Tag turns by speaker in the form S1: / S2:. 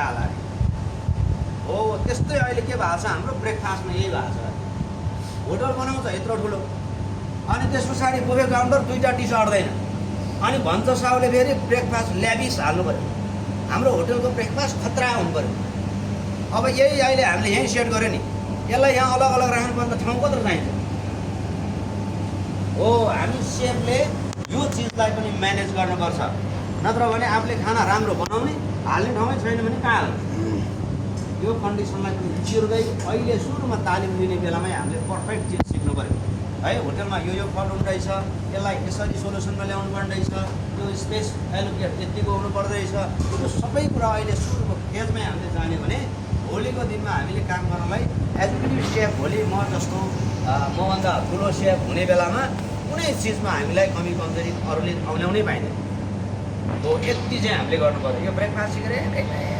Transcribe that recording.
S1: गाला हो त्यस्तै अहिले के भएको छ हाम्रो ब्रेकफास्टमा यही भएको छ होटल बनाउँछ यत्रो ठुलो अनि त्यस पछाडि बुफे काउन्टर 2टा डिस अट्दैन अनि भन्छ साउले फेरि ब्रेकफास्ट ल्याबिस हाल्नु पऱ्यो हाम्रो होटलको ब्रेकफास्ट खतरा हुनु पऱ्यो अब यही अहिले हामीले यहीँ सेट गऱ्यो नि यसलाई यहाँ अलग अलग राख्नुपर्ने ठाउँ कत्रो चाहिन्छ हो हामी सेफले यो चिजलाई पनि म्यानेज गर्नुपर्छ नत्र भने आफूले खाना राम्रो बनाउने हाल्ने ठाउँमै छैन भने कहाँ हाल्नु यो कन्डिसनलाई चिर्दै अहिले सुरुमा तालिम लिने बेलामै हामीले पर्फेक्ट चिज सिक्नु पऱ्यो है होटलमा यो प्रब्लम रहेछ यसलाई यसरी सोल्युसनमा ल्याउनु पर्ने रहेछ यो स्पेस एलोकेट यतिको हुनु पर्दोरहेछ यो सबै कुरा अहिले सुरुको फेजमै हामीले जान्यो भने भोलिको दिनमा हामीले काम गर्नलाई एजुकेटिभ सेफ भोलि म जस्तो मभन्दा ठुलो सेफ हुने बेलामा कुनै चिजमा हामीलाई कमी कमजोरी अरूले औल्याउनै पाइँदैन हो यति चाहिँ हामीले गर्नु पर्यो यो ब्रेकफास्ट सिकेर